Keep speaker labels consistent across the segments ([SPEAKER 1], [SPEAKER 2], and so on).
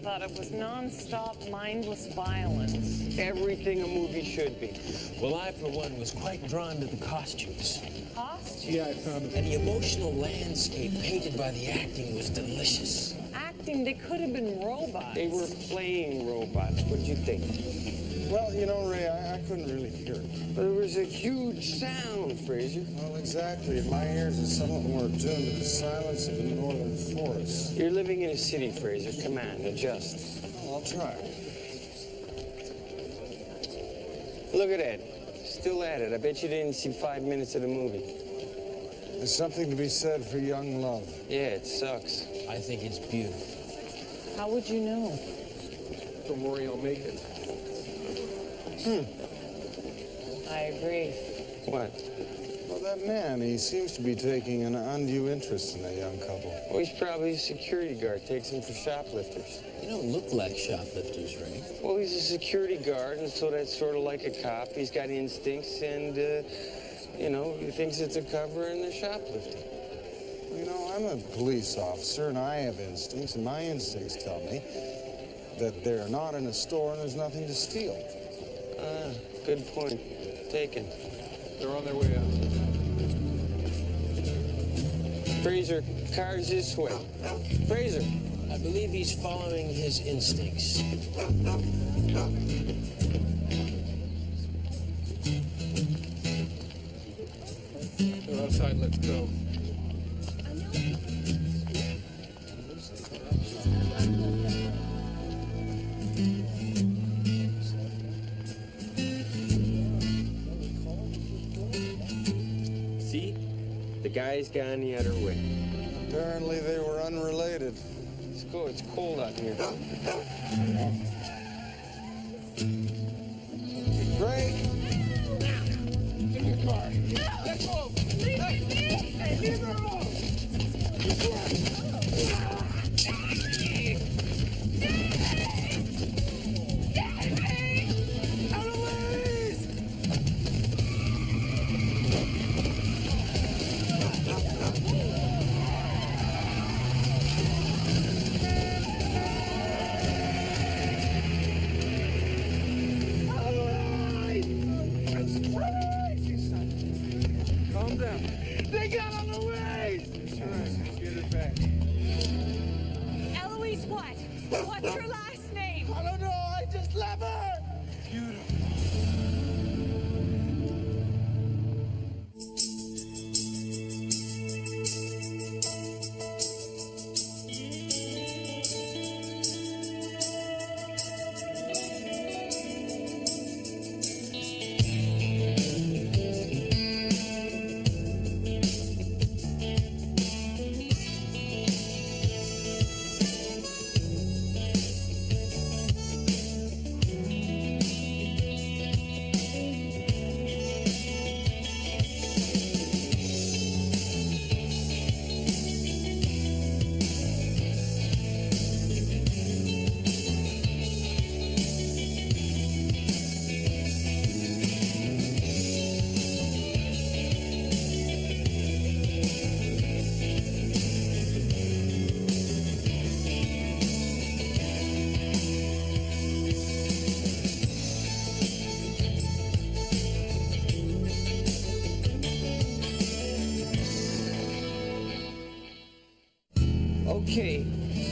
[SPEAKER 1] thought it was non-stop, mindless violence.
[SPEAKER 2] Everything a movie should be.
[SPEAKER 3] Well, I, for one, was quite drawn to the costumes.
[SPEAKER 1] Costumes?
[SPEAKER 4] Yeah, I found it.
[SPEAKER 3] And the emotional landscape painted by the acting was delicious.
[SPEAKER 1] Acting, they could have been robots.
[SPEAKER 2] They were playing robots. What'd you think?
[SPEAKER 4] Well, you know, Ray, I couldn't really hear it.
[SPEAKER 2] But it was a huge sound, Fraser.
[SPEAKER 4] Well, exactly. In my ears, it's somewhat more attuned to the silence of the northern forest.
[SPEAKER 2] You're living in a city, Fraser. Come on, adjust.
[SPEAKER 4] Well, I'll try.
[SPEAKER 2] Look at that. Still at it. I bet you didn't see 5 minutes of the movie.
[SPEAKER 4] There's something to be said for young love.
[SPEAKER 2] Yeah, it sucks.
[SPEAKER 3] I think it's beautiful.
[SPEAKER 1] How would you know?
[SPEAKER 5] Don't worry, I'll make it.
[SPEAKER 1] I agree.
[SPEAKER 2] What?
[SPEAKER 4] Well, that man, he seems to be taking an undue interest in that young couple.
[SPEAKER 2] Well, he's probably a security guard. Takes them for shoplifters.
[SPEAKER 3] They don't look like shoplifters, Ray.
[SPEAKER 2] Well, he's a security guard, and so that's sort of like a cop. He's got instincts, and, you know, he thinks it's a cover, and they're shoplifting.
[SPEAKER 4] You know, I'm a police officer, and I have instincts, and my instincts tell me that they're not in a store and there's nothing to steal.
[SPEAKER 2] Ah, good point. Taken.
[SPEAKER 5] They're on their way out.
[SPEAKER 2] Fraser, car's this way. Fraser.
[SPEAKER 3] I believe he's following his instincts.
[SPEAKER 5] They're outside, let's go.
[SPEAKER 2] See? The guy's gone the other way.
[SPEAKER 4] Apparently they were unrelated.
[SPEAKER 2] Let's go. It's cold out here.
[SPEAKER 4] Ray!
[SPEAKER 5] In your car. Let's go. Hey, leave her alone. Calm down. They got on the way! All right, get her back.
[SPEAKER 6] Eloise what? What's her last name?
[SPEAKER 5] I don't know, I just love her! Beautiful.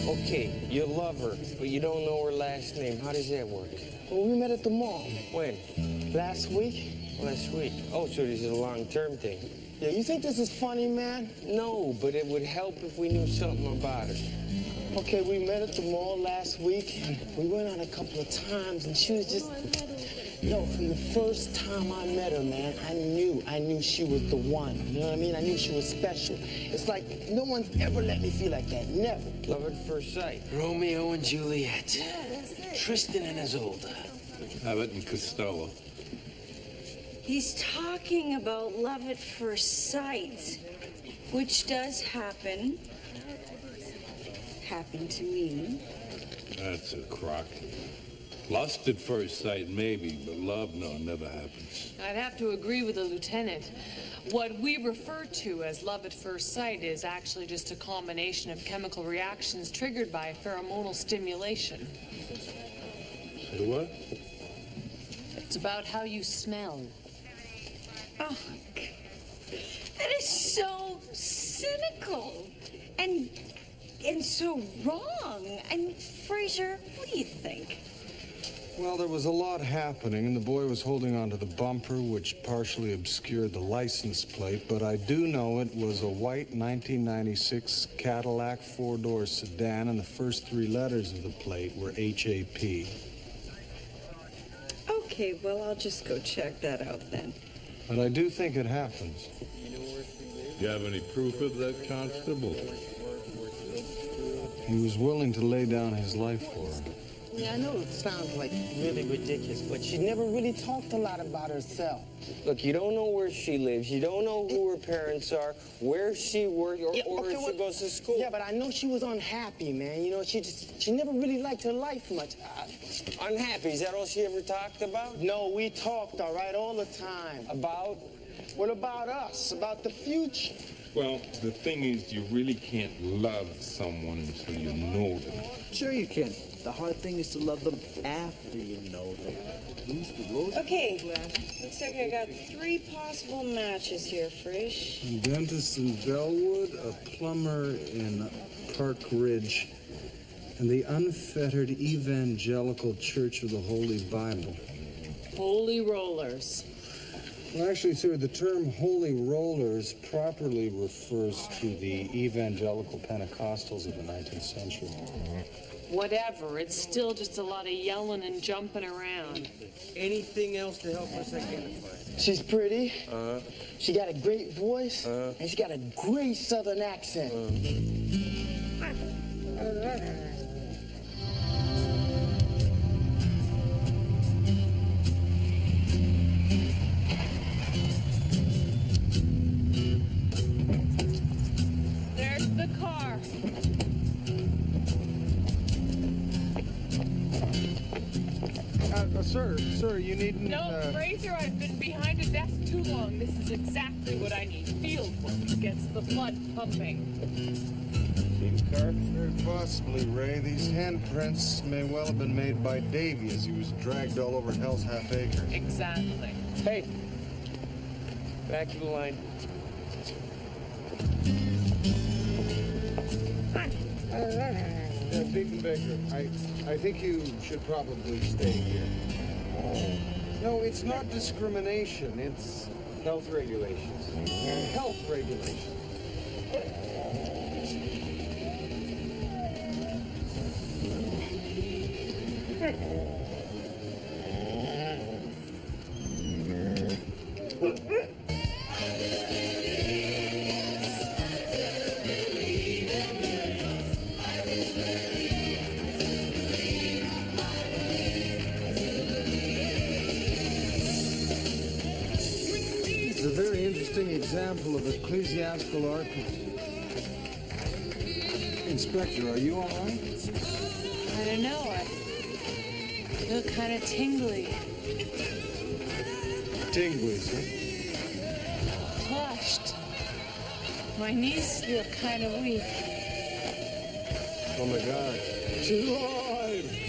[SPEAKER 2] Okay, you love her, but you don't know her last name. How does that work?
[SPEAKER 4] Well, we met at the mall.
[SPEAKER 2] When?
[SPEAKER 4] Last week?
[SPEAKER 2] Last week. Oh, so this is a long-term thing.
[SPEAKER 4] Yeah, you think this is funny, man?
[SPEAKER 2] No, but it would help if we knew something about her.
[SPEAKER 4] Okay, we met at the mall last week. We went out a couple of times, and she was just... Yo, from the first time I met her, man, I knew she was the one. You know what I mean? I knew she was special. It's like no one's ever let me feel like that. Never.
[SPEAKER 2] Love at first sight.
[SPEAKER 3] Romeo and Juliet. Tristan and Isolde.
[SPEAKER 7] Abbott and Costello.
[SPEAKER 6] He's talking about love at first sight, which does happen. Happened to me.
[SPEAKER 7] That's a crock. Lust at first sight, maybe, but love, no, never happens.
[SPEAKER 1] I'd have to agree with the lieutenant. What we refer to as love at first sight is actually just a combination of chemical reactions triggered by pheromonal stimulation.
[SPEAKER 7] Say what?
[SPEAKER 1] It's about how you smell.
[SPEAKER 6] Oh, that is so cynical and so wrong. And Fraser, what do you think?
[SPEAKER 5] Well, there was a lot happening, and the boy was holding onto the bumper, which partially obscured the license plate, but I do know it was a white 1996 Cadillac four-door sedan, and the first three letters of the plate were HAP.
[SPEAKER 6] Okay, well, I'll just go check that out then.
[SPEAKER 5] But I do think it happens.
[SPEAKER 7] You have any proof of that, Constable?
[SPEAKER 5] He was willing to lay down his life for her.
[SPEAKER 4] Yeah, I know it sounds like really ridiculous, but she never really talked a lot about herself.
[SPEAKER 2] Look, you don't know where she lives. You don't know who her parents are, where she works, or if she goes to school.
[SPEAKER 4] Yeah, but I know she was unhappy, man. You know, she never really liked her life much.
[SPEAKER 2] Unhappy, is that all she ever talked about?
[SPEAKER 4] No, we talked, all right, all the time.
[SPEAKER 2] About?
[SPEAKER 4] What about us? About the future?
[SPEAKER 7] Well, the thing is, you really can't love someone until you know them.
[SPEAKER 8] Sure you can. The hard thing is to love them after you know them.
[SPEAKER 6] Okay, looks like I got 3 possible matches here, Frisch.
[SPEAKER 5] A dentist in Bellwood, a plumber in Park Ridge, and the Unfettered Evangelical Church of the Holy Bible.
[SPEAKER 1] Holy rollers.
[SPEAKER 5] Well, actually, sir, the term holy rollers properly refers to the evangelical Pentecostals of the 19th century.
[SPEAKER 1] Whatever, it's still just a lot of yelling and jumping around.
[SPEAKER 2] Anything else to help us identify?
[SPEAKER 4] She's pretty. She got a great voice, and she got a great Southern accent.
[SPEAKER 1] There's the car.
[SPEAKER 5] Sir, you needn't...
[SPEAKER 1] No, Fraser, I've been behind a desk too long. This is exactly what I need. Field work gets the blood pumping.
[SPEAKER 2] See the car?
[SPEAKER 5] Very possibly, Ray. These handprints may well have been made by Davy as he was dragged all over Hell's Half Acre.
[SPEAKER 1] Exactly.
[SPEAKER 2] Hey, back to the line.
[SPEAKER 5] Biedenbaker, I think you should probably stay here. No, it's not discrimination. It's
[SPEAKER 2] Health regulations.
[SPEAKER 5] health regulations. It's a very interesting example of ecclesiastical architecture. Inspector, are you all right?
[SPEAKER 1] I don't know. I feel kind of tingly.
[SPEAKER 5] Tingly, sir.
[SPEAKER 1] Flushed. My knees feel kind of weak.
[SPEAKER 5] Oh my God. She's alive!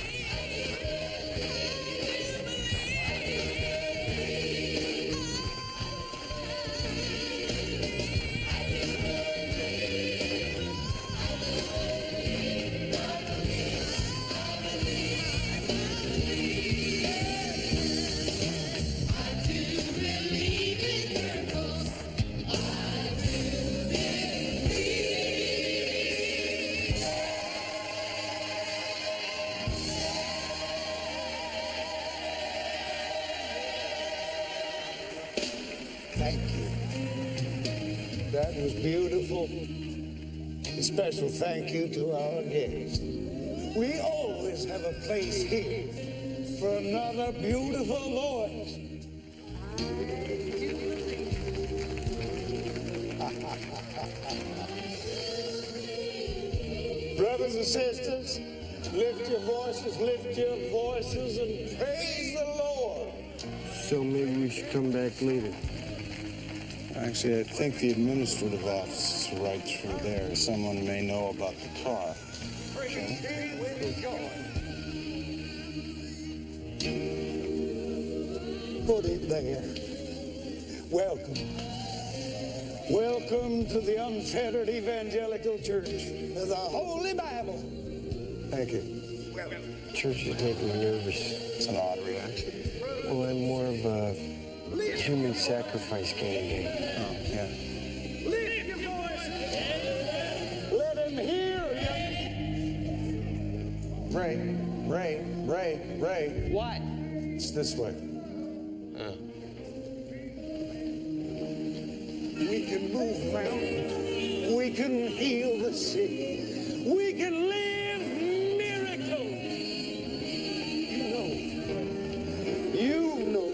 [SPEAKER 4] Thank you. That was beautiful. A special thank you to our guests. We always have a place here for another beautiful voice. Brothers and sisters, Lift your voices and praise the Lord.
[SPEAKER 2] So maybe we should come back later.
[SPEAKER 5] Actually, I think the administrative office is right through there. Someone may know about the car.
[SPEAKER 4] Put it there. Welcome. Welcome to the Unfettered Evangelical Church, the Holy Bible.
[SPEAKER 5] Thank you.
[SPEAKER 2] Church is making me nervous.
[SPEAKER 5] It's an odd reaction.
[SPEAKER 2] Well, I'm more of a human sacrifice kind of guy.
[SPEAKER 5] Oh, yeah.
[SPEAKER 4] Lift your voice. Let him hear you.
[SPEAKER 5] Ray.
[SPEAKER 2] What?
[SPEAKER 5] It's this way.
[SPEAKER 4] We can move mountains. We can heal the sick. We can live miracles. You know,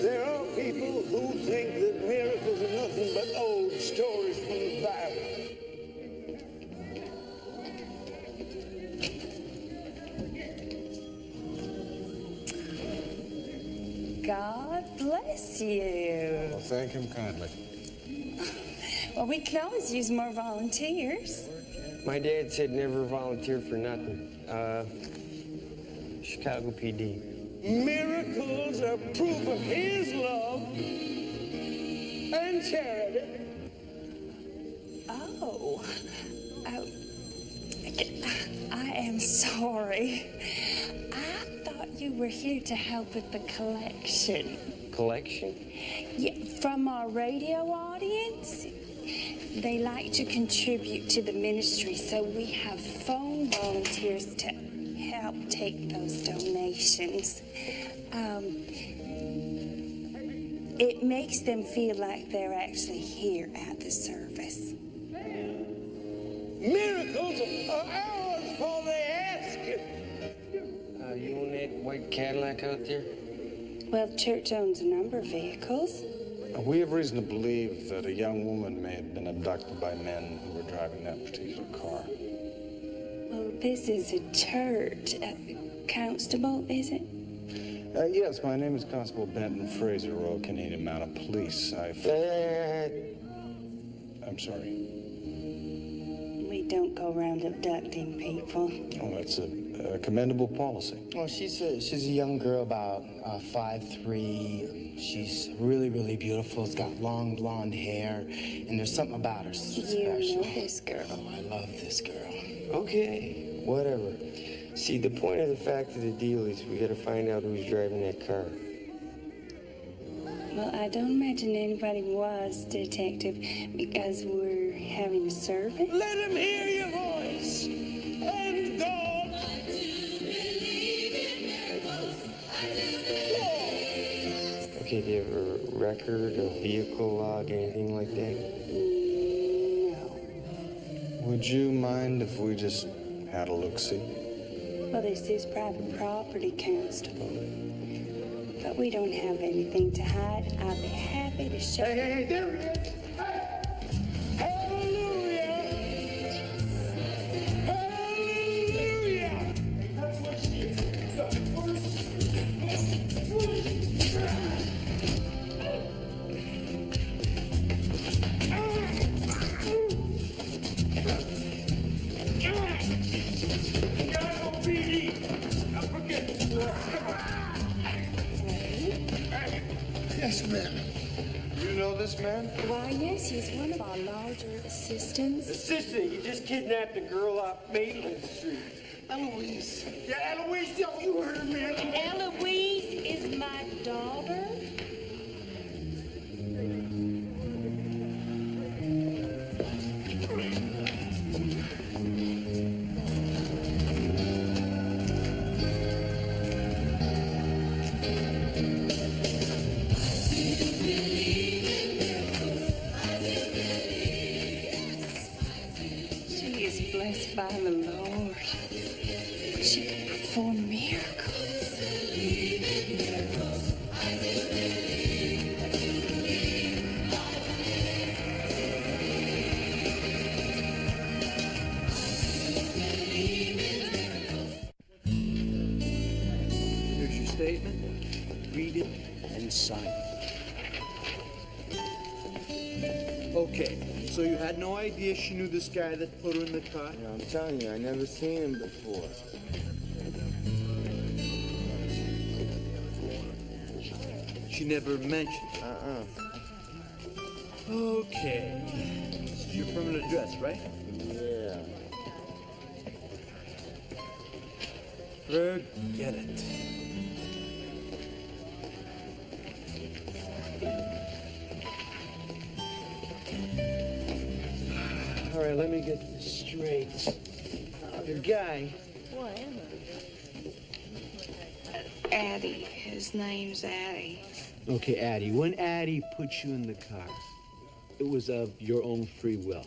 [SPEAKER 4] there are people who think that miracles are nothing but old stories from the Bible.
[SPEAKER 9] God bless you.
[SPEAKER 5] Well, thank him kindly.
[SPEAKER 9] Well, we can always use more volunteers.
[SPEAKER 2] My dad said never volunteer for nothing. Chicago PD.
[SPEAKER 4] Miracles are proof of his love and charity.
[SPEAKER 9] Oh, I am sorry. I thought you were here to help with the collection.
[SPEAKER 2] Collection?
[SPEAKER 9] Yeah, from our radio audience. They like to contribute to the ministry, so we have phone volunteers to help take those donations. It makes them feel like they're actually here at the service.
[SPEAKER 4] Miracles are ours for the asking.
[SPEAKER 2] You own that white Cadillac out there?
[SPEAKER 9] Well, the church owns a number of vehicles.
[SPEAKER 5] We have reason to believe that a young woman may have been abducted by men who were driving that particular car.
[SPEAKER 9] Well, this is a church. Constable, is it?
[SPEAKER 5] Yes, my name is Constable Benton Fraser, Royal Canadian Mounted Police. I'm sorry.
[SPEAKER 9] We don't go around abducting people.
[SPEAKER 5] Oh, that's a commendable policy.
[SPEAKER 3] Well, she's a young girl, about 5'3". She's really, really beautiful. She's got long blonde hair, and there's something about her special.
[SPEAKER 9] You know this girl.
[SPEAKER 3] Oh, I love this girl.
[SPEAKER 2] Okay, whatever. See, the point of the fact of the deal is we gotta find out who's driving that car.
[SPEAKER 9] Well, I don't imagine anybody was, Detective, because we're having a service.
[SPEAKER 4] Let him hear your voice. And God.
[SPEAKER 2] Okay, do you have a record, a vehicle log, anything like that?
[SPEAKER 9] No.
[SPEAKER 5] Would you mind if we just had a look-see?
[SPEAKER 9] Well, this is private property, Constable. But we don't have anything to hide. I'll be happy to show you.
[SPEAKER 4] Hey, there he is. Hallelujah. Yes, ma'am.
[SPEAKER 5] You know this man?
[SPEAKER 9] Why, yes, he's one of our larger assistants.
[SPEAKER 2] Sister, you just kidnapped a girl off Maitland Street.
[SPEAKER 4] Eloise. Yeah, Eloise, you heard me.
[SPEAKER 9] Eloise is my daughter. She is blessed by the Lord. She can perform miracles.
[SPEAKER 8] read it, and sign it. Okay, so you had no idea she knew this guy that put her in the car?
[SPEAKER 4] You know, I'm telling you, I never seen him before.
[SPEAKER 8] She never mentioned it. Okay. This is your permanent address, right?
[SPEAKER 4] Yeah.
[SPEAKER 8] Forget it.
[SPEAKER 4] All right, let me get this straight. The guy.
[SPEAKER 9] Addie. His name's Addie.
[SPEAKER 10] Okay, Addie. When Addie put you in the car, it was of your own free will.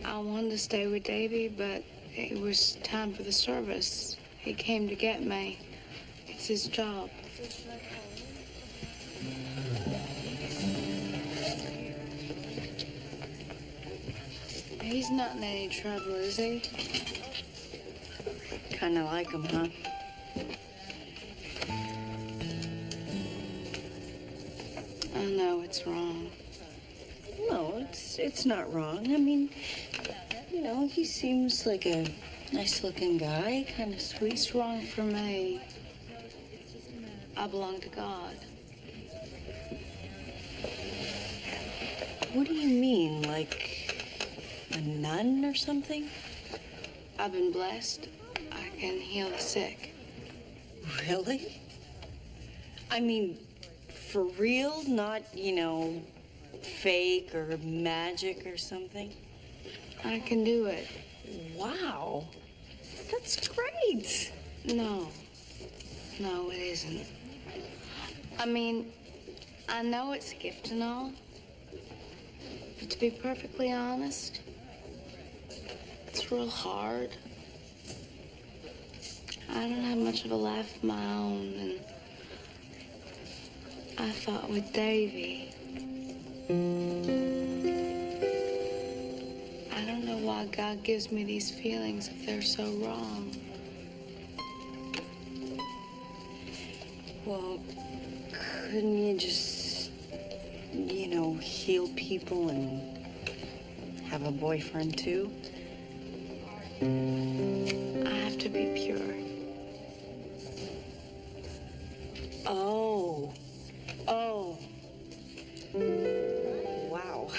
[SPEAKER 9] I wanted to stay with Davy, but it was time for the service. He came to get me. It's his job. He's not in any trouble, is he? Kind of like him, huh? I know it's wrong.
[SPEAKER 6] No, it's not wrong. I mean, you know, he seems like a nice-looking guy, kind of sweet.
[SPEAKER 9] It's wrong for me. I belong to God.
[SPEAKER 6] What do you mean, like a nun or something?
[SPEAKER 9] I've been blessed. I can heal the sick.
[SPEAKER 6] Really? I mean, for real? Not, you know, fake or magic or something?
[SPEAKER 9] I can do it.
[SPEAKER 6] Wow. That's great.
[SPEAKER 9] No. No, it isn't. I mean, I know it's a gift and all, but to be perfectly honest, it's real hard. I don't have much of a life of my own, and I thought with Davy, I don't know why God gives me these feelings if they're so wrong.
[SPEAKER 6] Well, couldn't you just, you know, heal people and have a boyfriend too?
[SPEAKER 9] I have to be pure.
[SPEAKER 6] Oh. Oh. Wow.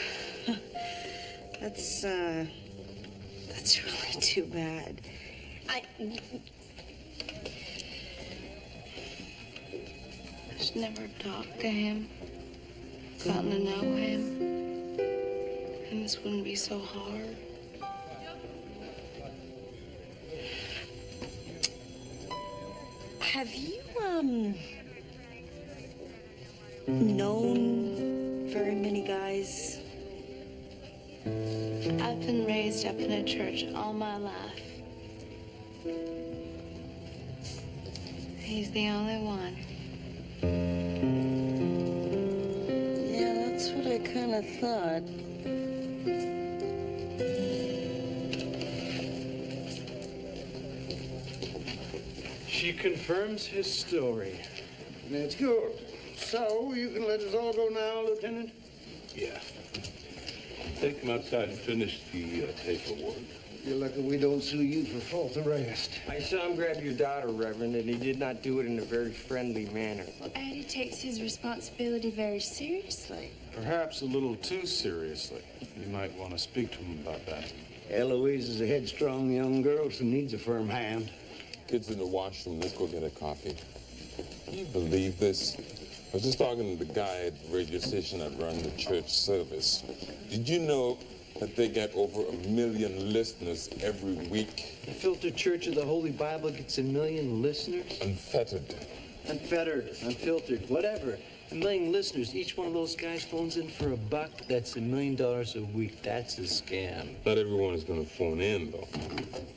[SPEAKER 6] That's really too bad. I
[SPEAKER 9] just never talked to him, gotten to know him, and this wouldn't be so hard.
[SPEAKER 6] Have you, known very many guys?
[SPEAKER 9] I've been raised up in a church all my life. He's the only one.
[SPEAKER 6] Yeah, that's what I kind of thought.
[SPEAKER 10] She confirms his story.
[SPEAKER 11] That's good. So, you can let us all go now, Lieutenant?
[SPEAKER 7] Yeah. Take him outside and finish the paperwork.
[SPEAKER 11] You're lucky we don't sue you for false arrest.
[SPEAKER 2] I saw him grab your daughter, Reverend, and he did not do it in a very friendly manner.
[SPEAKER 9] Well, Addie takes his responsibility very seriously.
[SPEAKER 5] Perhaps a little too seriously. You might want to speak to him about that.
[SPEAKER 11] Eloise is a headstrong young girl, so needs a firm hand.
[SPEAKER 7] Kids in the washroom. Let's go get a coffee. Can you believe this? I was just talking to the guy at the radio station that run the church service. Did you know that they get over 1 million listeners every week?
[SPEAKER 10] The Filter Church of the Holy Bible gets 1 million listeners?
[SPEAKER 7] Unfettered.
[SPEAKER 10] Unfettered, unfiltered, whatever. 1 million listeners. Each one of those guys phones in for $1. That's $1 million a week. That's a scam.
[SPEAKER 7] Not everyone is going to phone in, though.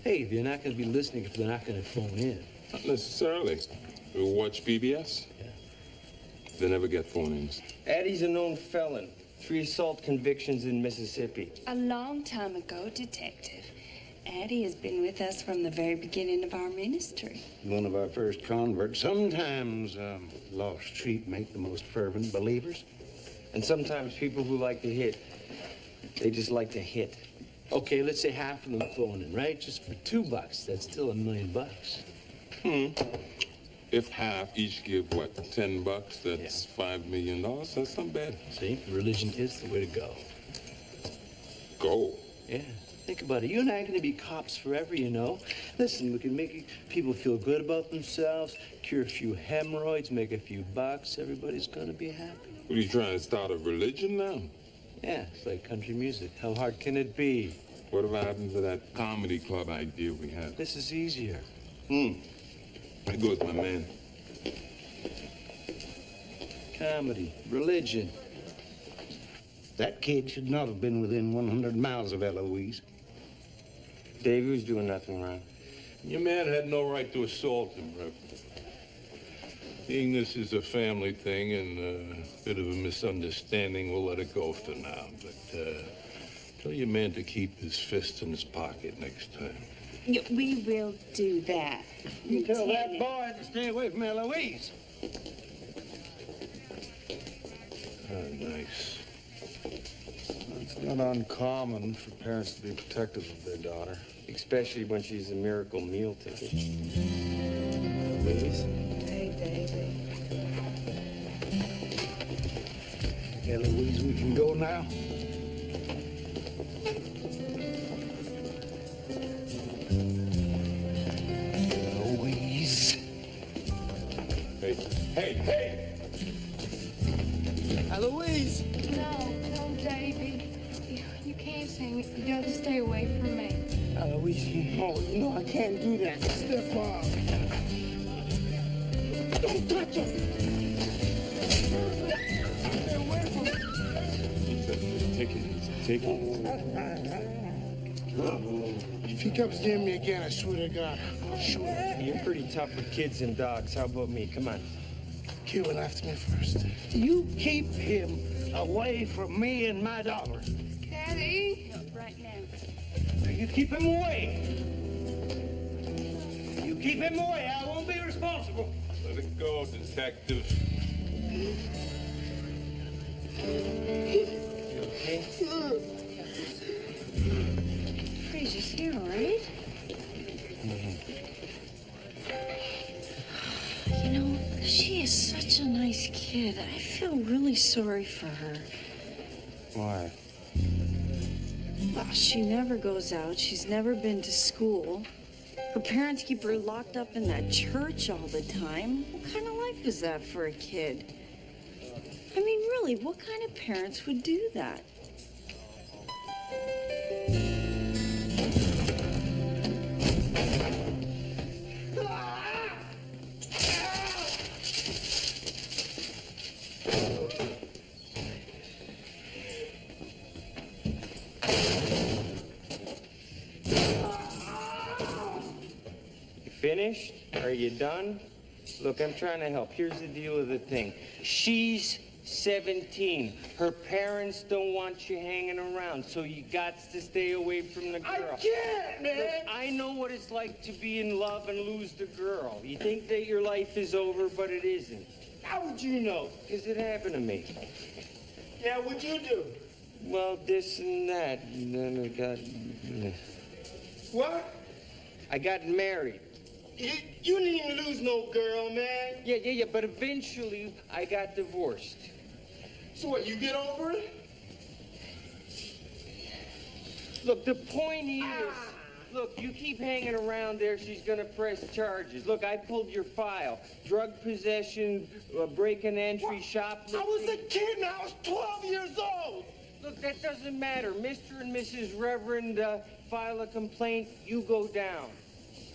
[SPEAKER 10] Hey, they're not going to be listening if they're not going to phone in.
[SPEAKER 7] Not necessarily. You watch PBS?
[SPEAKER 10] Yeah.
[SPEAKER 7] They never get phone-ins.
[SPEAKER 2] Addie's a known felon. 3 assault convictions in Mississippi.
[SPEAKER 9] A long time ago, Detective, Eddie has been with us from the very beginning of our ministry.
[SPEAKER 11] One of our first converts. Sometimes lost sheep make the most fervent believers.
[SPEAKER 2] And sometimes people who like to hit, they just like to hit.
[SPEAKER 10] Okay, let's say half of them phone in, right? Just for $2. That's still $1 million.
[SPEAKER 7] If half each give, what, $10? That's $5 million. That's not bad.
[SPEAKER 10] See, religion is the way to go.
[SPEAKER 7] Go?
[SPEAKER 10] Yeah. Think about it. You and I are going to be cops forever, you know. Listen, we can make people feel good about themselves, cure a few hemorrhoids, make a few bucks. Everybody's going to be happy.
[SPEAKER 7] What, are you trying to start a religion now?
[SPEAKER 10] Yeah, it's like country music. How hard can it be?
[SPEAKER 7] Whatever happened to that comedy club idea we had?
[SPEAKER 10] This is easier.
[SPEAKER 7] There goes my man.
[SPEAKER 10] Comedy, religion.
[SPEAKER 11] That kid should not have been within 100 miles of Eloise.
[SPEAKER 2] Davey was doing nothing wrong.
[SPEAKER 12] Your man had no right to assault him, Reverend. Seeing this is a family thing and a bit of a misunderstanding, we'll let it go for now. But tell your man to keep his fist in his pocket next time.
[SPEAKER 9] Yeah, we will do that.
[SPEAKER 11] You tell that boy to stay away from Eloise.
[SPEAKER 12] Nice.
[SPEAKER 5] It's not uncommon for parents to be protective of their daughter.
[SPEAKER 2] Especially when she's a miracle meal ticket.
[SPEAKER 3] Eloise?
[SPEAKER 6] Hey, baby.
[SPEAKER 11] Eloise, we can go now. Eloise.
[SPEAKER 7] Hey!
[SPEAKER 11] Eloise!
[SPEAKER 13] No, Davy. You can't see me. You gotta stay away from me.
[SPEAKER 4] Eloise, no, I can't do that. Step off. Don't touch him. Stay away from me.
[SPEAKER 7] Take it.
[SPEAKER 11] If he comes near me again, I swear to God, I'll shoot him.
[SPEAKER 2] You're pretty tough with kids and dogs. How about me? Come on.
[SPEAKER 11] He went after me first. You keep him away from me and my daughter.
[SPEAKER 13] Daddy?
[SPEAKER 9] Right now.
[SPEAKER 11] You keep him away. You keep him away. I won't be responsible.
[SPEAKER 12] Let it go, detective.
[SPEAKER 2] Okay?
[SPEAKER 6] Fraser's here, all right? You know, she is such a nice kid. I feel really sorry for her.
[SPEAKER 2] Why?
[SPEAKER 6] Well, she never goes out. She's never been to school. Her parents keep her locked up in that church all the time. What kind of life is that for a kid? I mean, really, what kind of parents would do that?
[SPEAKER 2] Finished? Are you done? Look, I'm trying to help. Here's the deal of the thing. She's 17. Her parents don't want you hanging around, so you got to stay away from the girl.
[SPEAKER 11] I can't, man.
[SPEAKER 2] Look, I know what it's like to be in love and lose the girl. You think that your life is over, but it isn't.
[SPEAKER 11] How would you know?
[SPEAKER 2] Because it happened to me.
[SPEAKER 11] Yeah, what'd you do?
[SPEAKER 2] Well, this and that. And then I got...
[SPEAKER 11] What?
[SPEAKER 2] I got married.
[SPEAKER 11] You didn't lose no girl, man.
[SPEAKER 2] Yeah, but eventually I got divorced.
[SPEAKER 11] So what, you get over it?
[SPEAKER 2] Look, the point is, look, you keep hanging around there, she's gonna press charges. Look, I pulled your file. Drug possession, break and entry, shoplifting.
[SPEAKER 11] I was a kid and I was 12 years old.
[SPEAKER 2] Look, that doesn't matter. Mr. and Mrs. Reverend file a complaint, you go down.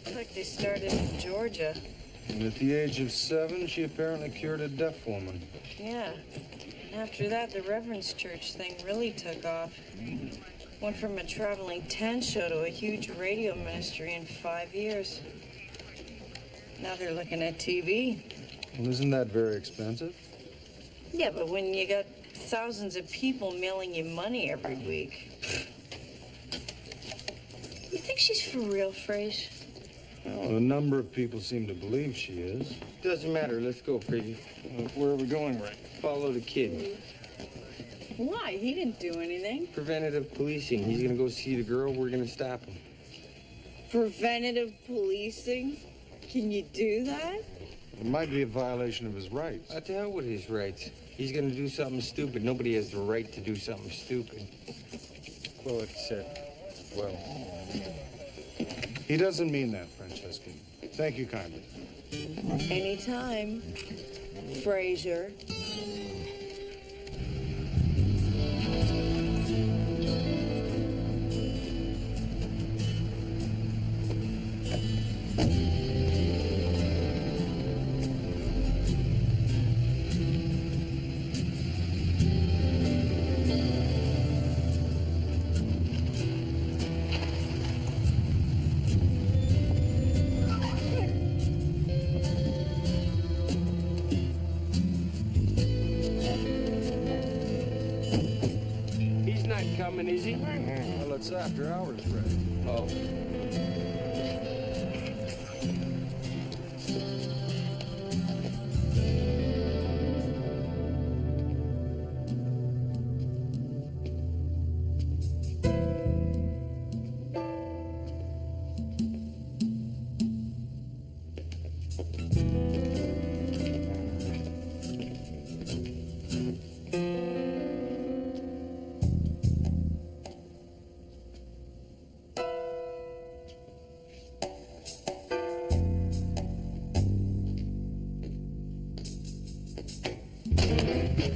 [SPEAKER 6] Looks like they started in Georgia.
[SPEAKER 5] And at the age of 7, she apparently cured a deaf woman.
[SPEAKER 6] Yeah. After that, the Reverend's church thing really took off. Went from a traveling tent show to a huge radio ministry in 5 years. Now they're looking at TV.
[SPEAKER 5] Well, isn't that very expensive?
[SPEAKER 6] Yeah, but when you got thousands of people mailing you money every week. You think she's for real, Frasier?
[SPEAKER 5] Well, a number of people seem to believe she is.
[SPEAKER 2] Doesn't matter. Let's go, Frazier.
[SPEAKER 5] Where are we going, Ray?
[SPEAKER 2] Follow the kid.
[SPEAKER 6] Why? He didn't do anything.
[SPEAKER 2] Preventative policing. He's gonna go see the girl. We're gonna stop him.
[SPEAKER 6] Preventative policing? Can you do that?
[SPEAKER 5] It might be a violation of his rights.
[SPEAKER 2] What the hell with his rights? He's gonna do something stupid. Nobody has the right to do something stupid.
[SPEAKER 5] Well, except, well, he doesn't mean that, Francesca. Thank you kindly.
[SPEAKER 6] Anytime, Frasier.
[SPEAKER 2] He's not coming, is he?
[SPEAKER 5] Well, it's after hours, Ray.
[SPEAKER 2] Oh.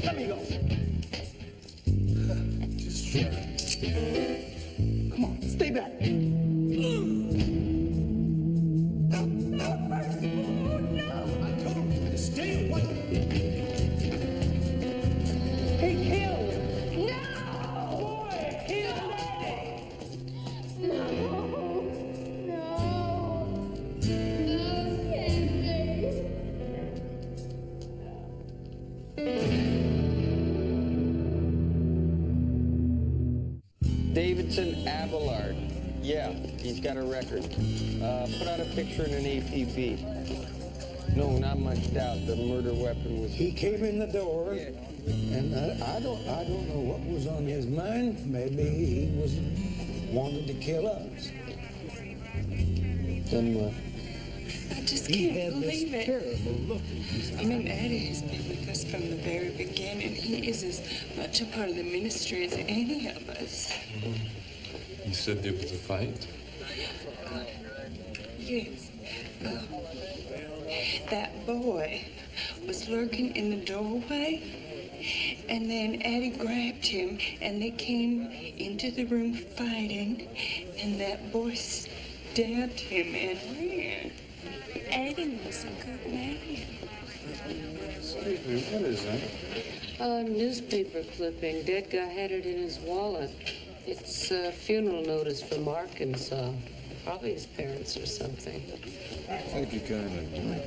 [SPEAKER 11] Let me go. Just shut up. Come on, stay back. I told you to stay away. Hey, kill! No! Boy, kill Daddy!
[SPEAKER 2] Davidson Abelard. Yeah, he's got a record. Put out a picture in an APB. No, not much doubt. The murder weapon was...
[SPEAKER 11] He came in the door, and I don't know what was on his mind. Maybe he was wanted to kill us.
[SPEAKER 2] Then what?
[SPEAKER 9] I just
[SPEAKER 11] He
[SPEAKER 9] can't
[SPEAKER 11] had
[SPEAKER 9] believe
[SPEAKER 11] this
[SPEAKER 9] it.
[SPEAKER 11] terrible look in his
[SPEAKER 9] I mean, Eddie has been with us from the very beginning. He is as much a part of the ministry as any of us.
[SPEAKER 7] You said there was a fight?
[SPEAKER 9] Yes. That boy was lurking in the doorway, and then Eddie grabbed him, and they came into the room fighting, and that boy stabbed him and ran. Eddie was a good man.
[SPEAKER 5] Excuse me, what is that?
[SPEAKER 1] A newspaper clipping. Dead guy had it in his wallet. It's a funeral notice from Arkansas. Probably his parents or something.
[SPEAKER 5] Thank you kindly.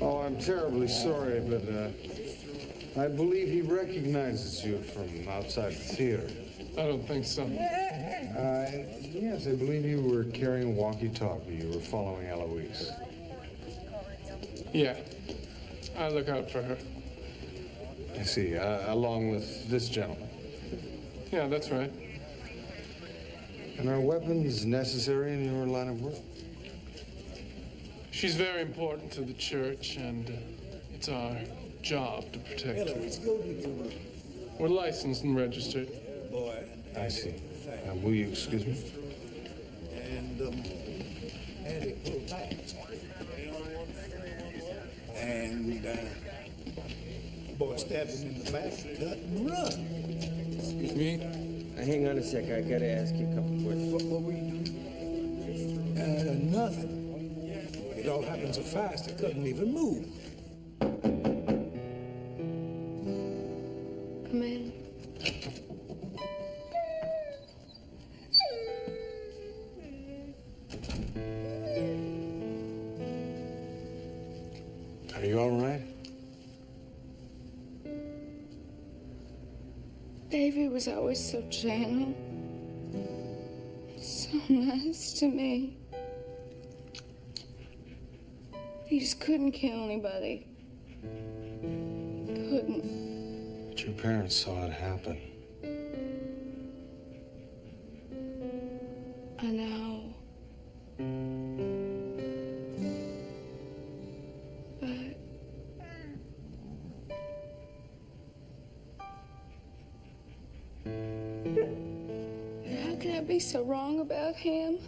[SPEAKER 5] Oh, I'm terribly sorry, but I believe he recognizes you from outside the theater.
[SPEAKER 12] I don't think so.
[SPEAKER 5] Yes, I believe you were carrying a walkie-talkie. You were following Eloise.
[SPEAKER 12] Yeah. I look out for her.
[SPEAKER 5] I see, along with this gentleman.
[SPEAKER 12] Yeah, that's right.
[SPEAKER 5] And are weapons necessary in your line of work?
[SPEAKER 12] She's very important to the church, and it's our job to protect her.
[SPEAKER 11] Let's go to your room.
[SPEAKER 12] We're licensed and registered.
[SPEAKER 11] Boy.
[SPEAKER 5] I see. Will you excuse me?
[SPEAKER 11] And, Eddie, pull back. And, boy stabbed him in the back, cut and run.
[SPEAKER 12] Excuse me?
[SPEAKER 2] Hang on a sec. I gotta ask you a couple questions.
[SPEAKER 11] What were you doing? Nothing. It all happened so fast, I couldn't even move.
[SPEAKER 13] Come in.
[SPEAKER 5] Are you all right?
[SPEAKER 9] Davy was always so gentle, so so nice to me. He just couldn't kill anybody. Couldn't.
[SPEAKER 5] But your parents saw it happen.
[SPEAKER 9] I know. But how can I be so wrong about him?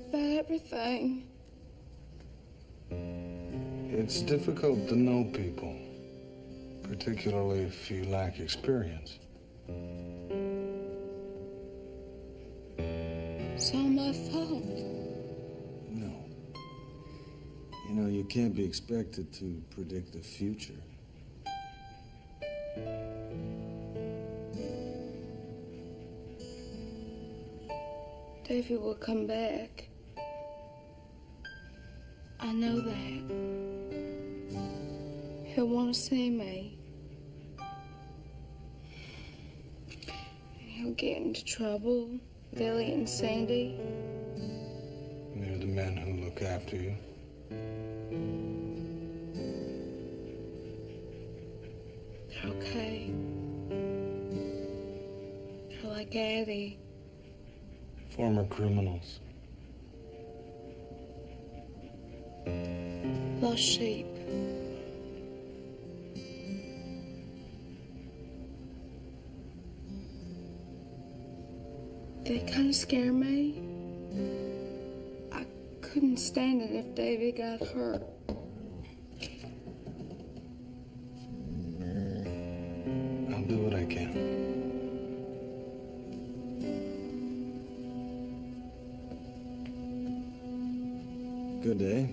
[SPEAKER 9] About everything.
[SPEAKER 5] It's difficult to know people, particularly if you lack experience.
[SPEAKER 9] It's all my fault.
[SPEAKER 11] No. You know, you can't be expected to predict the future.
[SPEAKER 9] Davy will come back. I know that. He'll want to see me. He'll get into trouble with Ellie and Sandy.
[SPEAKER 5] They're the men who look after you.
[SPEAKER 9] They're okay. They're like Addie.
[SPEAKER 5] Former criminals.
[SPEAKER 9] Lost sheep. They kind of scare me. I couldn't stand it if Davy got hurt.
[SPEAKER 5] I'll do what I can.
[SPEAKER 11] Good day.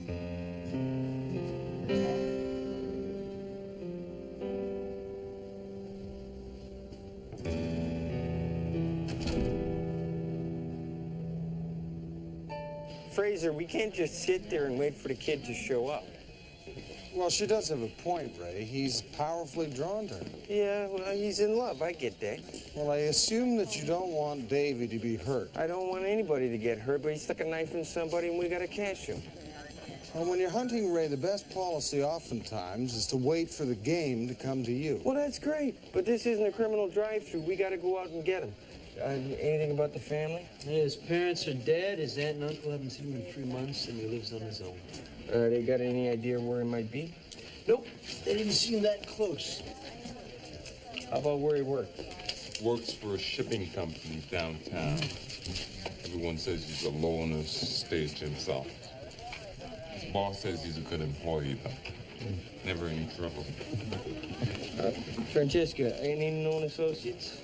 [SPEAKER 2] Fraser, we can't just sit there and wait for the kid to show up.
[SPEAKER 5] Well, she does have a point, Ray. He's powerfully drawn to her.
[SPEAKER 2] Yeah, well, he's in love. I get that.
[SPEAKER 5] Well, I assume that you don't want Davy to be hurt.
[SPEAKER 2] I don't want anybody to get hurt, but he stuck a knife in somebody and we gotta catch him.
[SPEAKER 5] Well, when you're hunting, Ray, the best policy oftentimes is to wait for the game to come to you.
[SPEAKER 2] Well, that's great, but this isn't a criminal drive-through. We gotta go out and get him. Anything about the family?
[SPEAKER 10] His parents are dead. His aunt and uncle haven't seen him in 3 months, and he lives on his own.
[SPEAKER 2] They got any idea where he might be?
[SPEAKER 10] Nope, they didn't seem that close.
[SPEAKER 2] How about where he works?
[SPEAKER 7] Works for a shipping company downtown. Everyone says he's a loner, stays to himself. His boss says he's a good employee, though. Never in trouble.
[SPEAKER 2] Francesca, any known associates?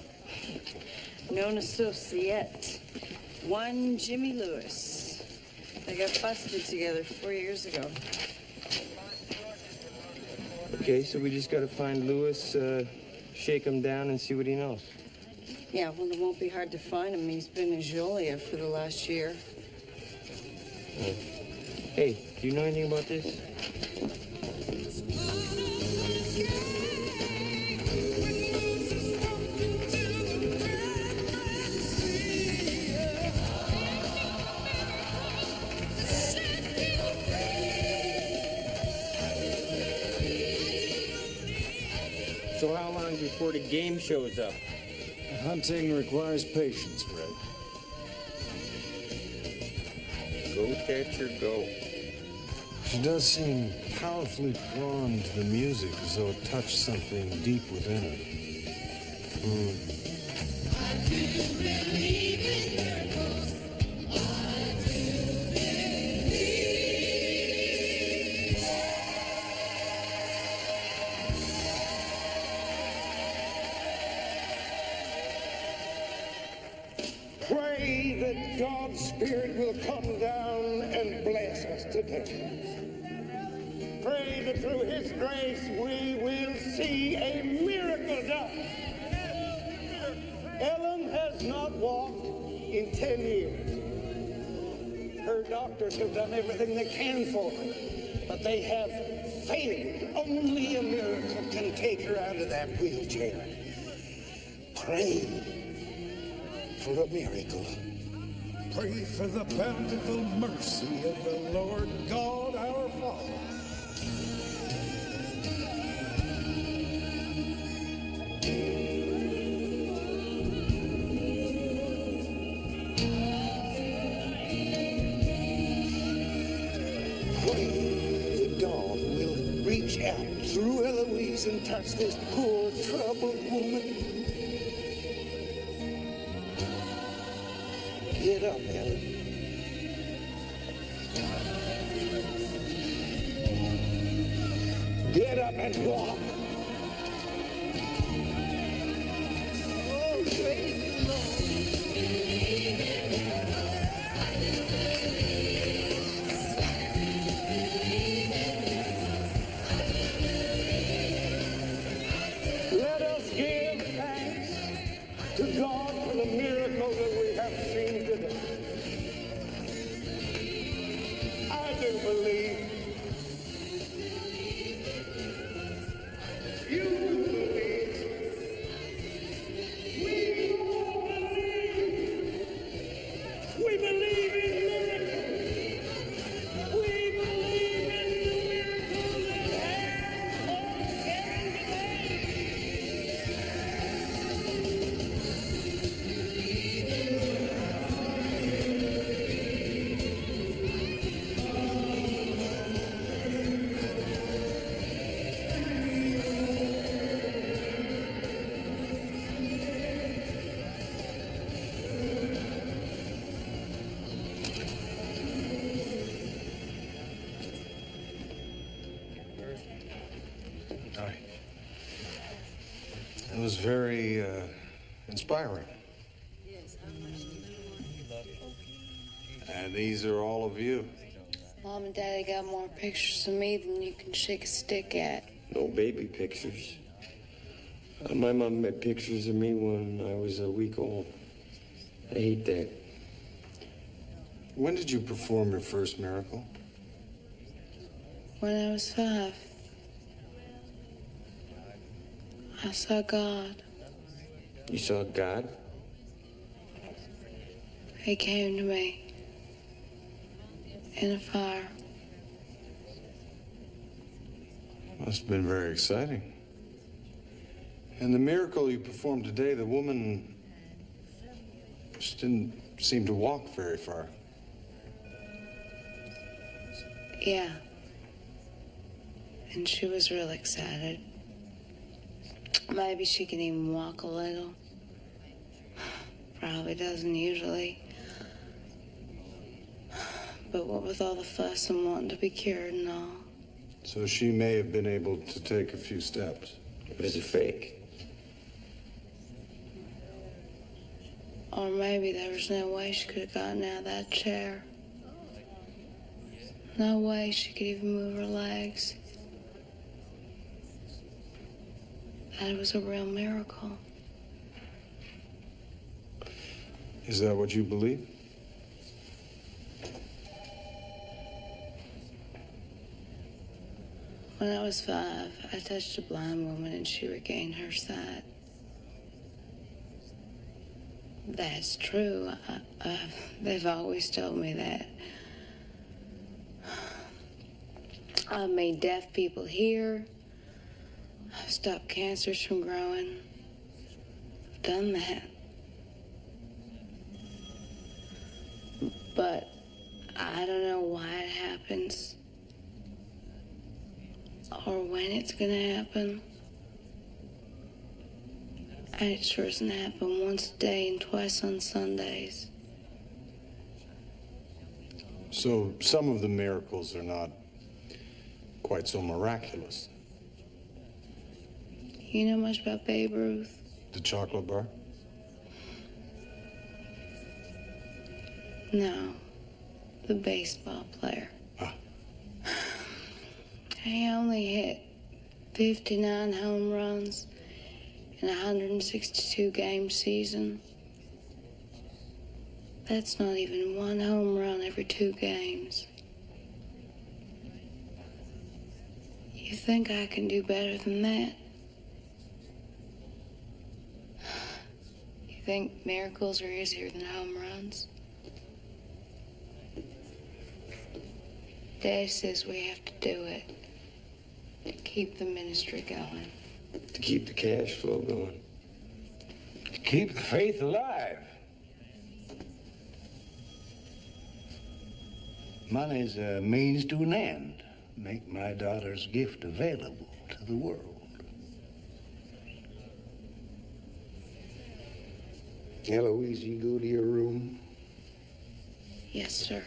[SPEAKER 6] Known associate. One Jimmy Lewis. They got busted together 4 years ago.
[SPEAKER 2] Okay, so we just gotta find Lewis, shake him down and see what he knows.
[SPEAKER 6] Yeah, well, it won't be hard to find him. He's been in Joliet for the last year.
[SPEAKER 2] Hey, do you know anything about this? So how long before the game shows up?
[SPEAKER 11] Hunting requires patience, Red.
[SPEAKER 2] Go, Catcher, go.
[SPEAKER 5] She does seem powerfully drawn to the music, as though it touched something deep within her.
[SPEAKER 11] Pray that God's Spirit will come down and bless us today. Pray that through His grace we will see a miracle done. Ellen has not walked in 10 years. Her doctors have done everything they can for her, but they have failed. Only a miracle can take her out of that wheelchair. Pray for a miracle.
[SPEAKER 14] Pray for the bountiful mercy of the Lord God our Father.
[SPEAKER 11] Pray that God will reach out through Eloise and touch this poor, troubled woman. Get up, Ellen. Get up and walk. Oh, praise the Let us give thanks to God for the miracle that we have seen today. I do believe. You do believe. We all believe. We believe in miracles. We believe in the miracle that has
[SPEAKER 5] It was very inspiring. And these are all of you.
[SPEAKER 15] Mom and Daddy got more pictures of me than you can shake a stick at.
[SPEAKER 2] No baby pictures. My mom had pictures of me when I was a week old. I hate that.
[SPEAKER 5] When did you perform your first miracle?
[SPEAKER 15] When I was 5, I saw God.
[SPEAKER 2] You saw God?
[SPEAKER 15] He came to me in a fire.
[SPEAKER 5] Must have been very exciting. And the miracle you performed today, the woman just didn't seem to walk very far.
[SPEAKER 15] Yeah. And she was real excited. Maybe she can even walk a little. Probably doesn't usually. But what with all the fuss and wanting to be cured and all.
[SPEAKER 5] So she may have been able to take a few steps.
[SPEAKER 2] It was a fake.
[SPEAKER 15] Or maybe there was no way she could have gotten out of that chair. No way she could even move her legs. That was a real miracle.
[SPEAKER 5] Is that what you believe?
[SPEAKER 15] When I was 5, I touched a blind woman and she regained her sight. That's true. They've always told me that. I've made deaf people hear. I've stopped cancers from growing. I've done that. But I don't know why it happens or when it's gonna happen. And it sure doesn't happen once a day and twice on Sundays.
[SPEAKER 5] So some of the miracles are not quite so miraculous.
[SPEAKER 15] You know much about Babe Ruth?
[SPEAKER 5] The chocolate bar?
[SPEAKER 15] No, the baseball player. He only hit 59 home runs in a 162 game season. That's not even one home run every 2 games. You think I can do better than that? You think miracles are easier than home runs? Dad says we have to do it to keep the ministry going.
[SPEAKER 2] To keep the cash flow going.
[SPEAKER 11] To keep the faith alive. Money's a means to an end. Make my daughter's gift available to the world.
[SPEAKER 2] Eloise, you go to your room.
[SPEAKER 15] Yes, sir.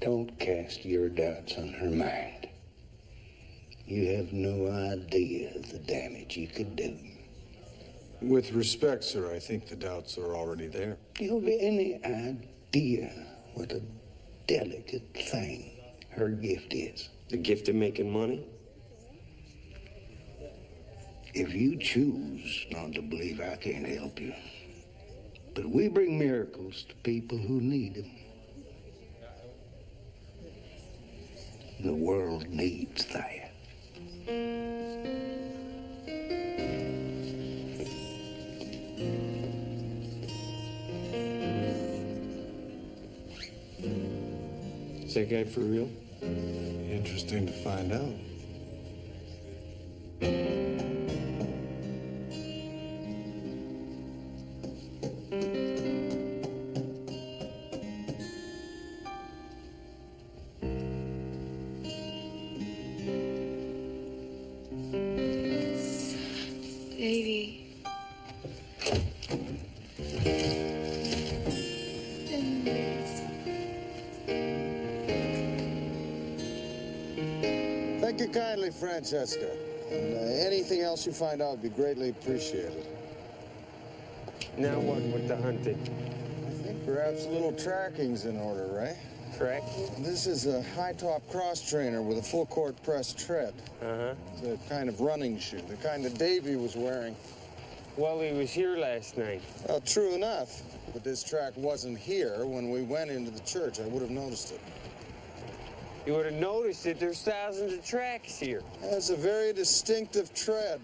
[SPEAKER 11] Don't cast your doubts on her mind. You have no idea the damage you could do.
[SPEAKER 5] With respect, sir, I think the doubts are already there.
[SPEAKER 11] Do you have any idea what a delicate thing her gift is?
[SPEAKER 2] The gift of making money?
[SPEAKER 11] If you choose not to believe, I can't help you. But we bring miracles to people who need them. The world needs that.
[SPEAKER 2] Is that guy for real?
[SPEAKER 5] Interesting to find out.
[SPEAKER 15] Davy.
[SPEAKER 16] Thank you kindly, Francesca. And anything else you find out would be greatly appreciated.
[SPEAKER 2] Now what with the hunting?
[SPEAKER 16] I think perhaps a little tracking's in order, right?
[SPEAKER 2] Track?
[SPEAKER 16] This is a high-top cross trainer with a full-court press tread.
[SPEAKER 2] Uh-huh.
[SPEAKER 16] It's a kind of running shoe, the kind that Davy was wearing.
[SPEAKER 2] Well, he was here last night.
[SPEAKER 16] Well, true enough. But this track wasn't here when we went into the church. I would have noticed it.
[SPEAKER 2] You would have noticed it. There's thousands of tracks here.
[SPEAKER 16] That's a very distinctive tread.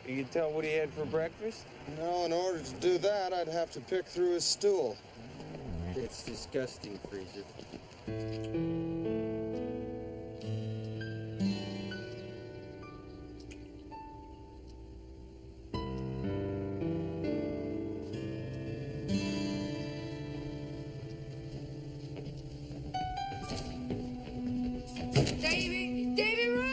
[SPEAKER 2] You can tell what he had for breakfast?
[SPEAKER 16] No, in order to do that, I'd have to pick through his stool.
[SPEAKER 2] It's disgusting, Freezer.
[SPEAKER 13] Davy! Davy, run!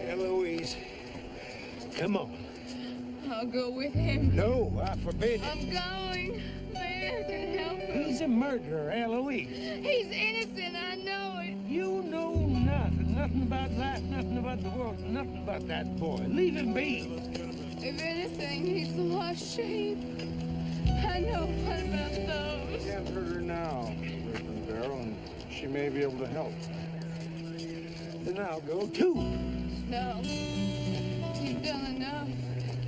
[SPEAKER 11] Eloise, come on.
[SPEAKER 13] I'll go with him.
[SPEAKER 11] No, I forbid it.
[SPEAKER 13] I'm going. Maybe I can help him.
[SPEAKER 11] He's a murderer, Eloise.
[SPEAKER 13] He's innocent, I know it.
[SPEAKER 11] You know nothing. Nothing about life, nothing about the world, nothing about that boy. Leave him be.
[SPEAKER 13] If anything, he's lost shape. I know what about those.
[SPEAKER 16] You can't hurt her now, Reverend Barrow, and she may be able to help.
[SPEAKER 11] Then I'll go too.
[SPEAKER 13] No. You've done enough.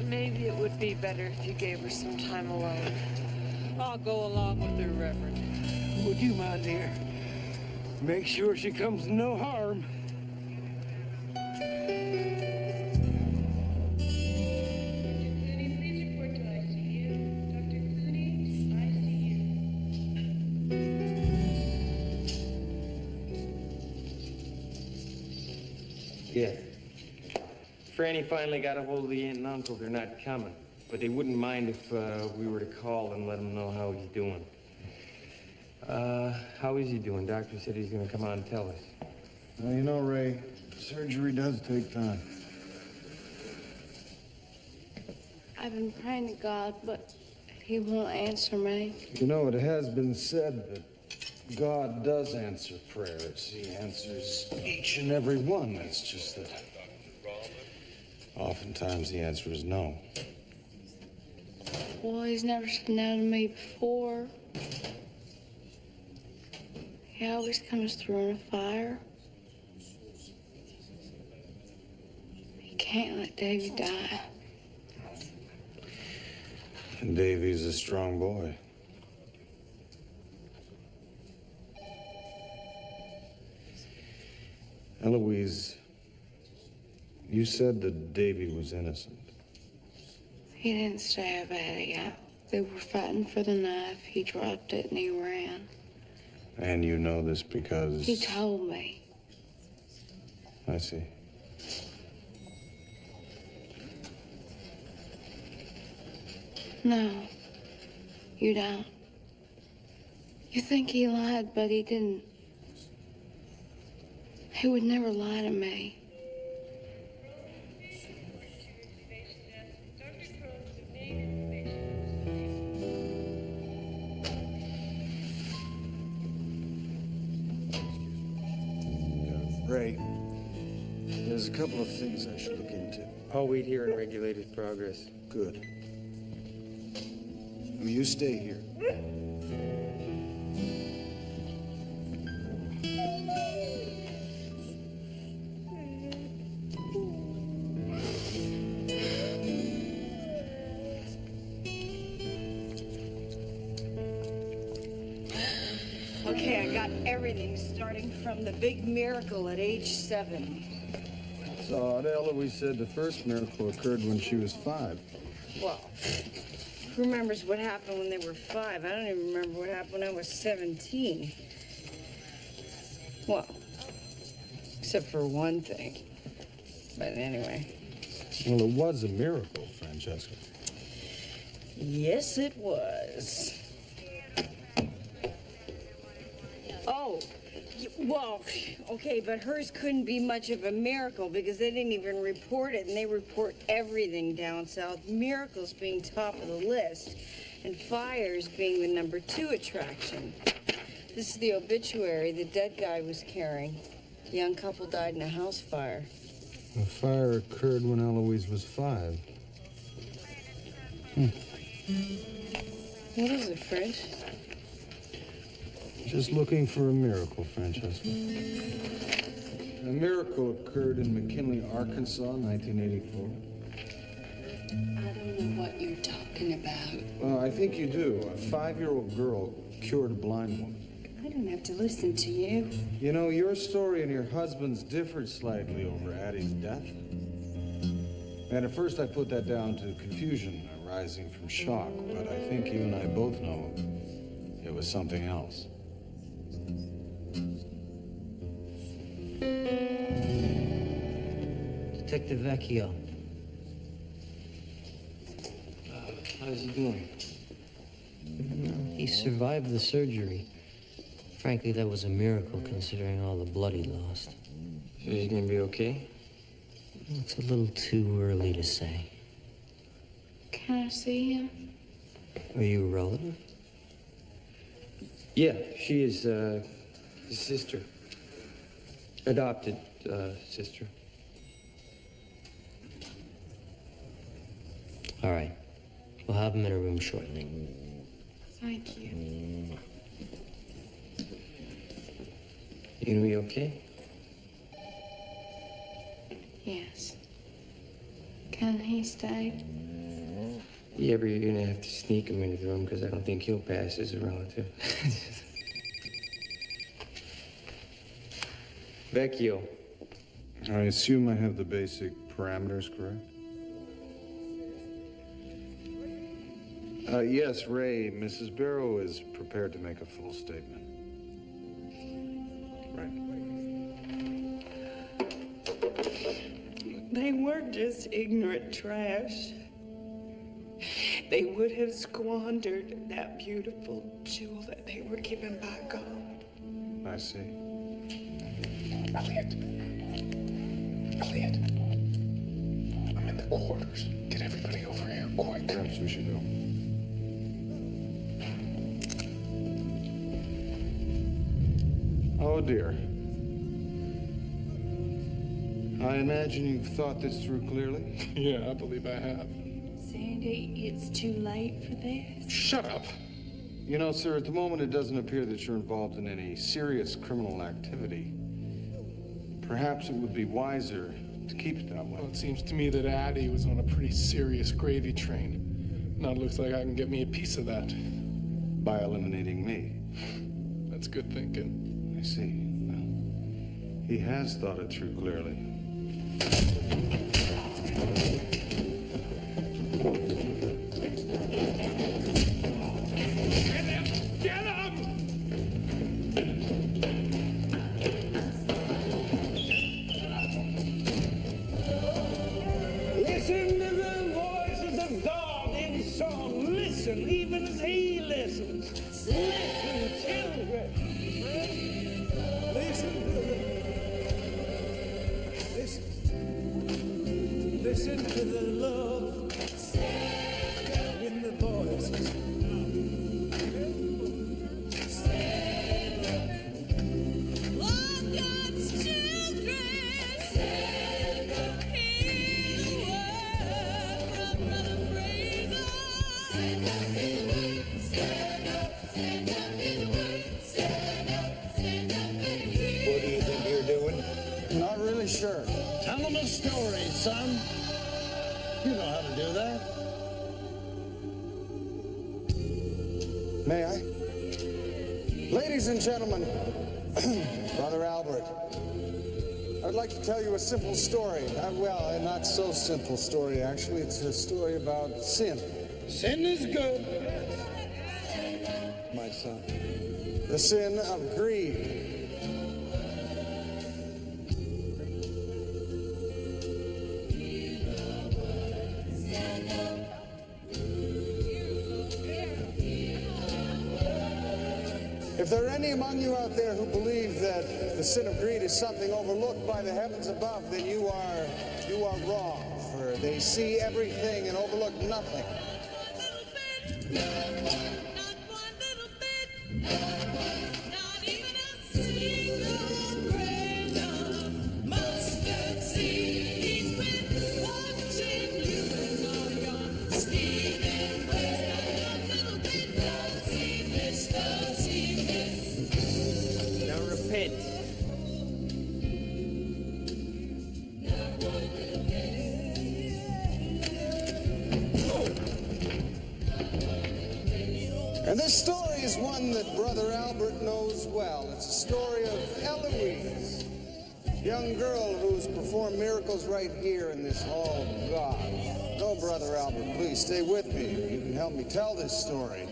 [SPEAKER 1] Maybe it would be better if you gave her some time alone. I'll go along with her, Reverend.
[SPEAKER 11] Would you, my dear? Make sure she comes to no harm.
[SPEAKER 2] Yeah. Franny finally got a hold of the aunt and uncle. They're not coming. But they wouldn't mind if we were to call and let him know how he's doing. How is he doing? Doctor said he's gonna come out and tell us.
[SPEAKER 16] Well, you know, Ray, surgery does take time.
[SPEAKER 15] I've been praying to God, but he won't answer me.
[SPEAKER 5] You know, it has been said that God does answer prayers. He answers each and every one. It's just that oftentimes the answer is no.
[SPEAKER 15] Well, he's never said no to me before. He always comes through in a fire. He can't let Davy die.
[SPEAKER 5] And Davy's a strong boy. Eloise, you said that Davy was innocent.
[SPEAKER 15] He didn't stab Addie. They were fighting for the knife. He dropped it and he ran.
[SPEAKER 5] And you know this because...
[SPEAKER 15] He told me.
[SPEAKER 5] I see.
[SPEAKER 15] No, you don't. You think he lied, but he didn't. He would never lie to me.
[SPEAKER 16] Ray, there's a couple of things I should look into.
[SPEAKER 2] I'll wait here and regulate his progress.
[SPEAKER 16] Good. You stay here.
[SPEAKER 6] Okay, I got everything starting from the big miracle at age 7.
[SPEAKER 5] So Eloise said the first miracle occurred when she was 5.
[SPEAKER 6] Well, who remembers what happened when they were 5? I don't even remember what happened when I was 17. Well, except for one thing. But anyway.
[SPEAKER 5] Well, it was a miracle, Francesca.
[SPEAKER 6] Yes, it was. Oh, well, okay, but hers couldn't be much of a miracle because they didn't even report it, and they report everything down south. Miracles being top of the list, and fires being the number 2 attraction. This is the obituary the dead guy was carrying. The young couple died in a house fire.
[SPEAKER 5] The fire occurred when Eloise was 5.
[SPEAKER 6] What is it, French?
[SPEAKER 5] Just looking for a miracle, Francesca. A miracle occurred in McKinley, Arkansas, 1984.
[SPEAKER 15] I don't know what you're talking about.
[SPEAKER 5] Well, I think you do. A 5-year-old girl cured a blind woman.
[SPEAKER 9] I don't have to listen to you.
[SPEAKER 5] You know, your story and your husband's differed slightly over Addie's death. And at first I put that down to confusion arising from shock, but I think you and I both know it was something else.
[SPEAKER 10] Detective Vecchio.
[SPEAKER 2] How's he doing?
[SPEAKER 10] He survived the surgery. Frankly, that was a miracle considering all the blood he lost.
[SPEAKER 2] So he's gonna be okay?
[SPEAKER 10] It's a little too early to say.
[SPEAKER 15] Can I see him?
[SPEAKER 10] Are you a relative?
[SPEAKER 2] Yeah, she is his sister. Adopted sister.
[SPEAKER 10] All right. We'll have him in a room shortly.
[SPEAKER 15] Thank you.
[SPEAKER 2] You gonna be okay?
[SPEAKER 15] Yes. Can he stay?
[SPEAKER 2] Yeah, but you're gonna have to sneak him into the room because I don't think he'll pass as a relative. Vecchio.
[SPEAKER 5] I assume I have the basic parameters correct? Yes, Ray, Mrs. Barrow is prepared to make a full statement. Right.
[SPEAKER 6] But
[SPEAKER 17] they weren't just ignorant trash. They would have squandered that beautiful jewel that they were given by God.
[SPEAKER 5] I see.
[SPEAKER 18] Elliot. I'm in the quarters. Get everybody over here, quick.
[SPEAKER 5] Perhaps we should go. Oh, dear. I imagine you've thought this through clearly?
[SPEAKER 18] Yeah, I believe I have.
[SPEAKER 17] Sandy, it's too late for this.
[SPEAKER 18] Shut up.
[SPEAKER 5] You know, sir, at the moment it doesn't appear that you're involved in any serious criminal activity. Perhaps it would be wiser to keep it that way.
[SPEAKER 18] Well, it seems to me that Addie was on a pretty serious gravy train. Now it looks like I can get me a piece of that.
[SPEAKER 5] By eliminating me.
[SPEAKER 18] That's good thinking.
[SPEAKER 5] I see. Well, he has thought it through clearly.
[SPEAKER 11] Listen to the voices of God in song. Listen, even as He listens. Listen, children.
[SPEAKER 14] Listen to the love in the voices.
[SPEAKER 11] What do you think you're doing?
[SPEAKER 16] Not really sure.
[SPEAKER 11] Tell them a story, son. You know how to do that.
[SPEAKER 16] May I? Ladies and gentlemen, Brother Albert, I would like to tell you a simple story. Well, a not so simple story, actually. It's a story about sin.
[SPEAKER 11] Sin is good.
[SPEAKER 16] My son. The sin of greed. If there are any among you out there who believe that the sin of greed is something overlooked by the heavens above, then you are wrong, for they see everything and overlook nothing.
[SPEAKER 2] Now repent.
[SPEAKER 16] And this story is one that Brother Albert knows well. It's a story of Eloise, a young girl who's performed miracles right here in this hall of God. No, Brother Albert, please stay with me. You can help me tell this story.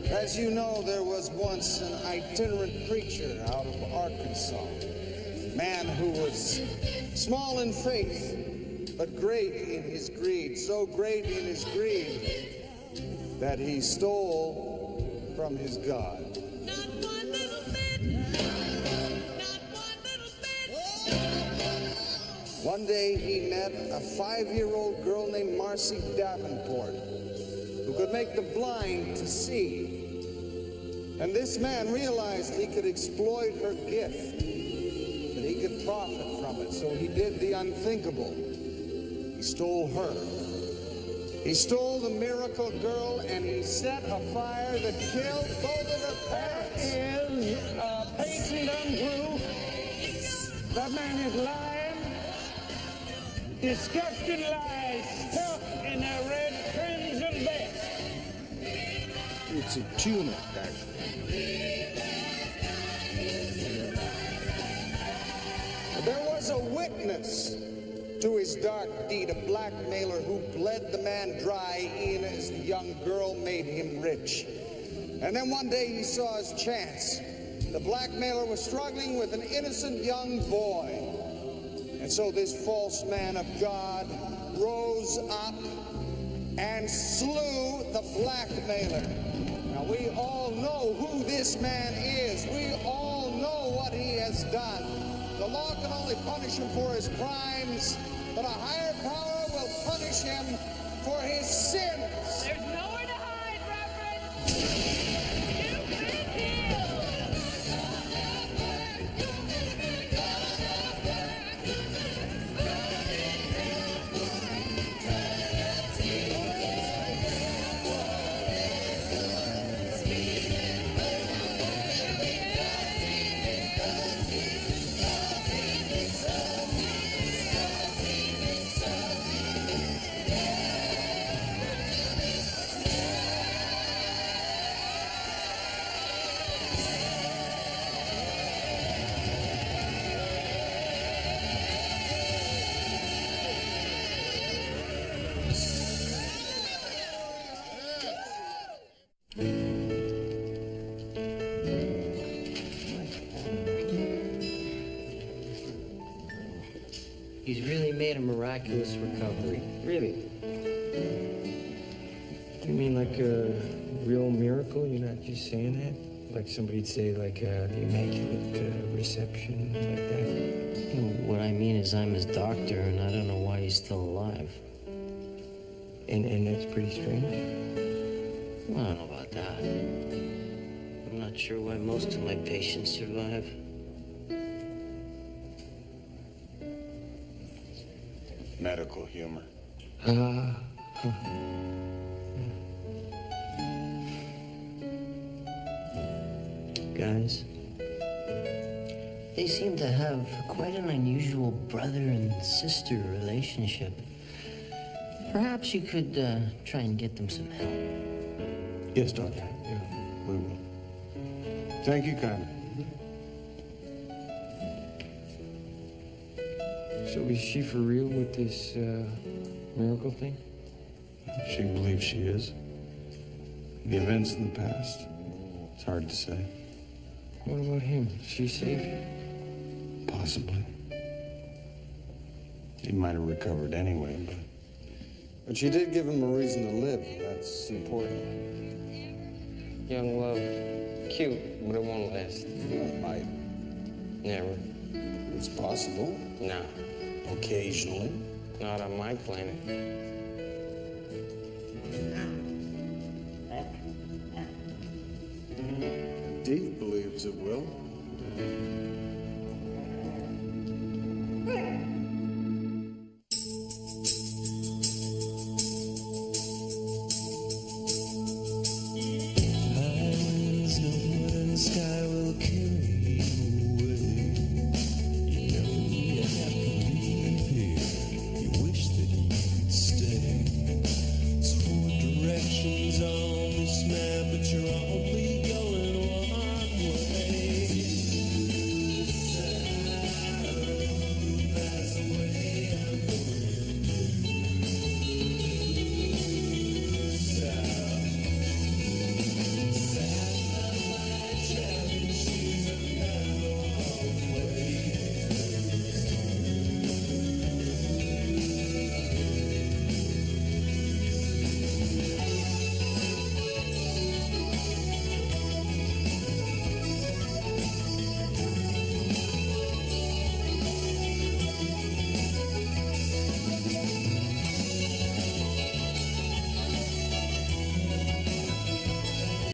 [SPEAKER 16] As you know, there was once an itinerant preacher out of Arkansas, a man who was small in faith, but great in his greed, so great in his greed that he stole from his God. One day he met a 5-year-old girl named Marcy Davenport, who could make the blind to see. And this man realized he could exploit her gift, that he could profit from it. So he did the unthinkable. He stole her. He stole the miracle girl, and he set a fire that killed both of her parents.
[SPEAKER 11] Is patent untrue. That man is lying. Disgusting lies stuffed in a red crimson vest.
[SPEAKER 16] It's a tunic, actually. There was a witness to his dark deed, a blackmailer who bled the man dry even as the young girl made him rich. And then one day he saw his chance. The blackmailer was struggling with an innocent young boy. And so this false man of God rose up and slew the blackmailer. Now, we all know who this man is. We all know what he has done. The law can only punish him for his crimes, but a higher power will punish him for his sins.
[SPEAKER 13] There's nowhere to hide, Reverend. You've been healed.
[SPEAKER 19] He's really made a miraculous recovery.
[SPEAKER 2] Really? You mean like a real miracle? You're not just saying that? Like somebody'd say like the Immaculate Reception, like that?
[SPEAKER 19] What I mean is I'm his doctor, and I don't know why he's still alive.
[SPEAKER 2] And that's pretty strange?
[SPEAKER 19] I don't know about that. I'm not sure why most of my patients survive.
[SPEAKER 5] Medical humor.
[SPEAKER 19] Guys, they seem to have quite an unusual brother and sister relationship. Perhaps you could try and get them some help.
[SPEAKER 5] Yes, Doctor. Yeah, we will. Thank you kindly.
[SPEAKER 2] So is she for real with this miracle thing?
[SPEAKER 5] She believes she is. The events in the past, it's hard to say.
[SPEAKER 2] What about him? Is she safe?
[SPEAKER 5] Possibly. He might have recovered anyway, but she did give him a reason to live, and that's important.
[SPEAKER 2] Young love. Cute, but it won't last.
[SPEAKER 5] It might.
[SPEAKER 2] Never.
[SPEAKER 5] It's possible.
[SPEAKER 2] Nah.
[SPEAKER 5] Occasionally.
[SPEAKER 2] Not on my planet.
[SPEAKER 5] Deke believes it will.